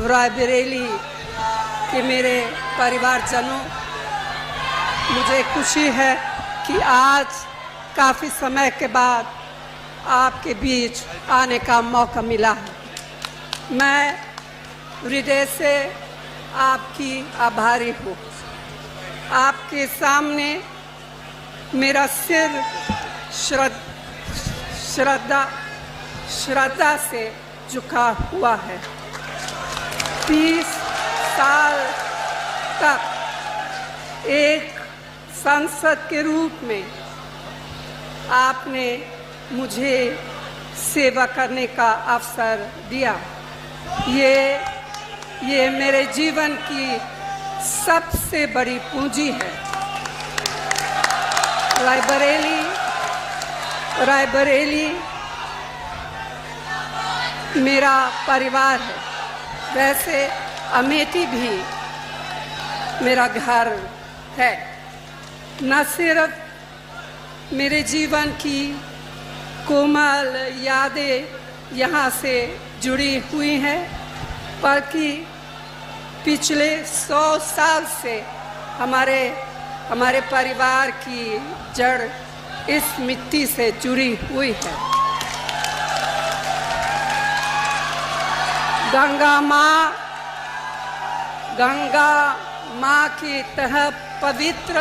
रायबरेली के मेरे परिवारजनों, मुझे खुशी है कि आज काफ़ी समय के बाद आपके बीच आने का मौका मिला है। मैं हृदय से आपकी आभारी हूँ। आपके सामने मेरा सिर श्रद्धा से झुका हुआ है। 30 साल तक एक सांसद के रूप में आपने मुझे सेवा करने का अवसर दिया। ये मेरे जीवन की सबसे बड़ी पूंजी है। रायबरेली मेरा परिवार है। वैसे अमेठी भी मेरा घर है। न सिर्फ मेरे जीवन की कोमल यादें यहाँ से जुड़ी हुई हैं, बल्कि पिछले 100 साल से हमारे परिवार की जड़ इस मिट्टी से जुड़ी हुई है। गंगा माँ की तरह पवित्र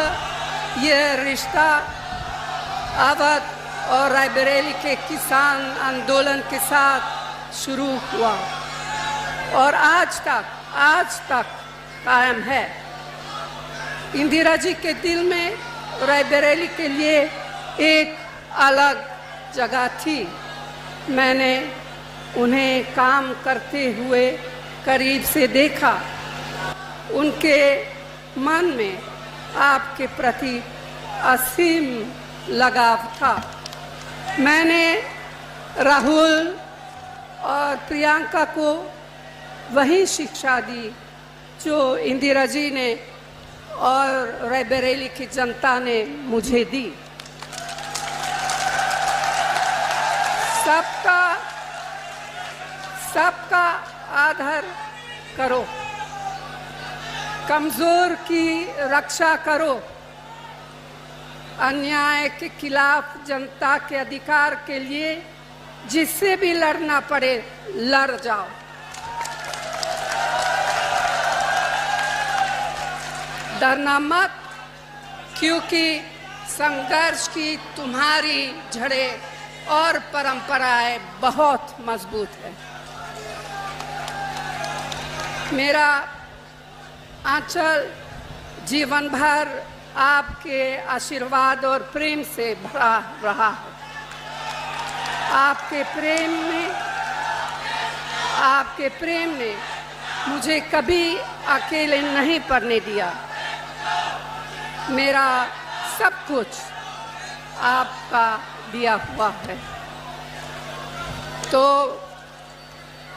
ये रिश्ता अवध और रायबरेली के किसान आंदोलन के साथ शुरू हुआ और आज तक कायम है। इंदिरा जी के दिल में रायबरेली के लिए एक अलग जगह थी। मैंने उन्हें काम करते हुए करीब से देखा। उनके मन में आपके प्रति असीम लगाव था। मैंने राहुल और प्रियंका को वही शिक्षा दी जो इंदिरा जी ने और रायबरेली की जनता ने मुझे दी। सबका आदर करो, कमजोर की रक्षा करो, अन्याय के खिलाफ जनता के अधिकार के लिए जिससे भी लड़ना पड़े लड़ जाओ। डरना मत, क्योंकि संघर्ष की तुम्हारी जड़ें और परंपराएं बहुत मजबूत है। मेरा आंचल जीवन भर आपके आशीर्वाद और प्रेम से भरा रहा है। आपके प्रेम ने मुझे कभी अकेले नहीं पड़ने दिया। मेरा सब कुछ आपका दिया हुआ है। तो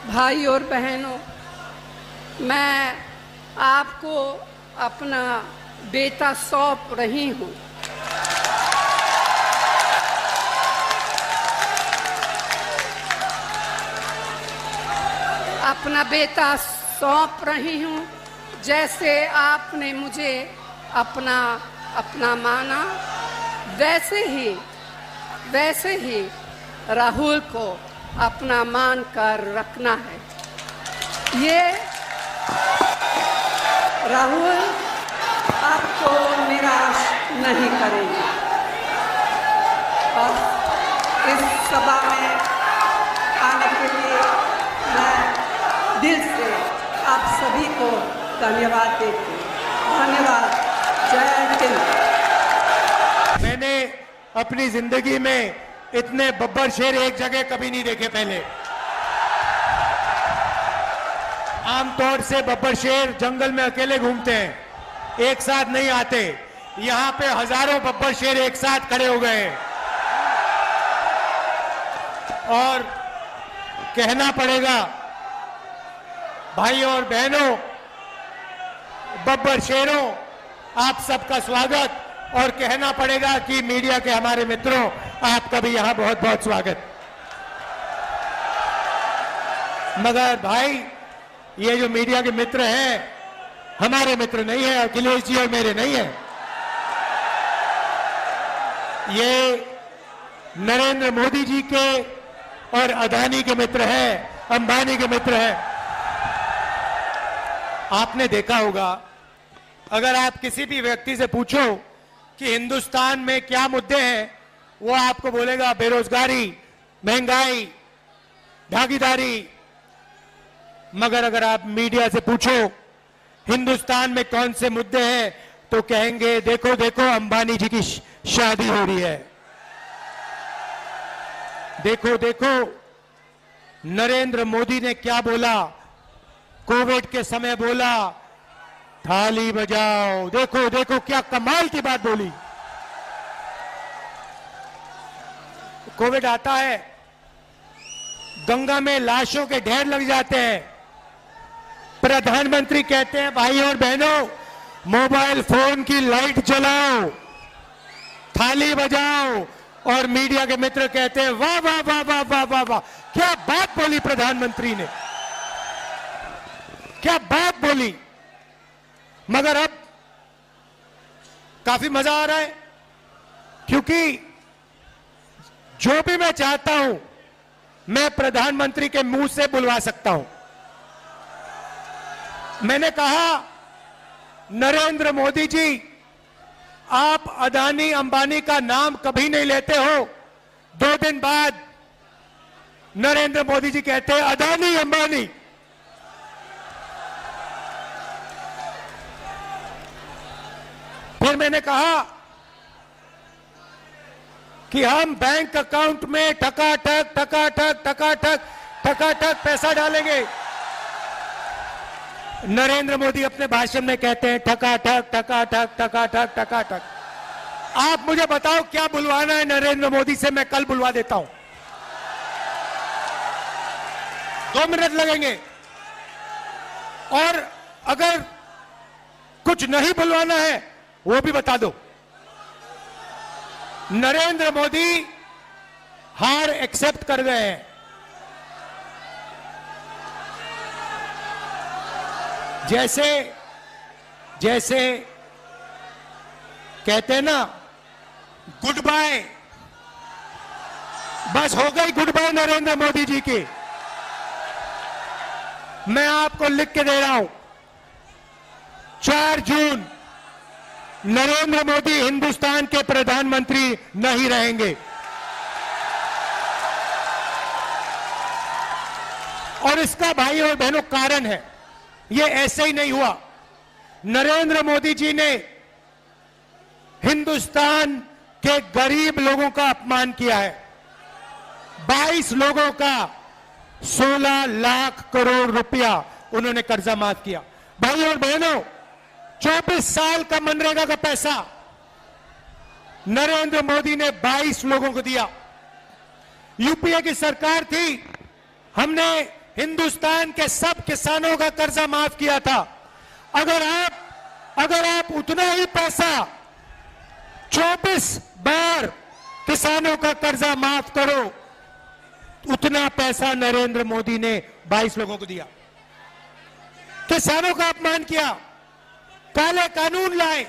भाई और बहनों, मैं आपको अपना बेटा सौंप रही हूँ। अपना बेटा सौंप रही हूँ। जैसे आपने मुझे अपना माना, वैसे ही राहुल को अपना मान कर रखना है। ये राहुल आपको निराश नहीं करेंगे। और इस सभा में आने के लिए मैं दिल से आप सभी को धन्यवाद देती हूँ। धन्यवाद। जय हिंद। मैंने अपनी जिंदगी में इतने बब्बर शेर एक जगह कभी नहीं देखे पहले। आमतौर से बब्बर शेर जंगल में अकेले घूमते हैं, एक साथ नहीं आते। यहाँ पे हजारों बब्बर शेर एक साथ खड़े हो गए हैं। और कहना पड़ेगा भाइयों और बहनों, बब्बर शेरों, आप सबका स्वागत। और कहना पड़ेगा कि मीडिया के हमारे मित्रों, आपका भी यहां बहुत बहुत स्वागत। मगर भाई, ये जो मीडिया के मित्र हैं, हमारे मित्र नहीं है, अखिलेश जी और मेरे नहीं है, ये नरेंद्र मोदी जी के और अदानी के मित्र हैं, अंबानी के मित्र हैं। आपने देखा होगा, अगर आप किसी भी व्यक्ति से पूछो कि हिंदुस्तान में क्या मुद्दे हैं, वो आपको बोलेगा बेरोजगारी, महंगाई, भागीदारी। मगर अगर आप मीडिया से पूछो हिंदुस्तान में कौन से मुद्दे हैं, तो कहेंगे देखो देखो अंबानी जी की शादी हो रही है, देखो देखो नरेंद्र मोदी ने क्या बोला, कोविड के समय बोला थाली बजाओ, देखो देखो क्या कमाल की बात बोली। कोविड आता है, गंगा में लाशों के ढेर लग जाते हैं, प्रधानमंत्री कहते हैं भाई और बहनों मोबाइल फोन की लाइट जलाओ, थाली बजाओ, और मीडिया के मित्र कहते हैं वाह वाह वाह वाह वाह वाह वाह, क्या बात बोली प्रधानमंत्री ने, क्या बात बोली। मगर अब काफी मजा आ रहा है, क्योंकि जो भी मैं चाहता हूं मैं प्रधानमंत्री के मुंह से बुलवा सकता हूं। मैंने कहा नरेंद्र मोदी जी, आप अदानी अंबानी का नाम कभी नहीं लेते हो, 2 दिन बाद नरेंद्र मोदी जी कहते हैं अदानी अंबानी। फिर मैंने कहा कि हम बैंक अकाउंट में ठकाठक ठकाठक ठकाठक ठकाठक पैसा डालेंगे। नरेंद्र मोदी अपने भाषण में कहते हैं ठकाठक ठकाठक ठकाठक ठकाठक। आप मुझे बताओ क्या बुलवाना है नरेंद्र मोदी से, मैं कल बुलवा देता हूं, 2 मिनट लगेंगे। और अगर कुछ नहीं बुलवाना है वो भी बता दो। नरेंद्र मोदी हार एक्सेप्ट कर गए हैं। जैसे जैसे कहते हैं ना गुड बाय, बस हो गई गुड बाय नरेंद्र मोदी जी की। मैं आपको लिख के दे रहा हूं, 4 जून नरेंद्र मोदी हिंदुस्तान के प्रधानमंत्री नहीं रहेंगे। और इसका भाई और बहनों कारण है, ये ऐसे ही नहीं हुआ। नरेंद्र मोदी जी ने हिंदुस्तान के गरीब लोगों का अपमान किया है। 22 लोगों का 16 लाख करोड़ रुपया उन्होंने कर्जा माफ किया। भाई और बहनों, 24 साल का मनरेगा का पैसा नरेंद्र मोदी ने 22 लोगों को दिया। यूपीए की सरकार थी, हमने हिंदुस्तान के सब किसानों का कर्जा माफ किया था। अगर आप उतना ही पैसा 24 बार किसानों का कर्जा माफ करो, उतना पैसा नरेंद्र मोदी ने 22 लोगों को दिया। किसानों का अपमान किया, काले कानून लाए,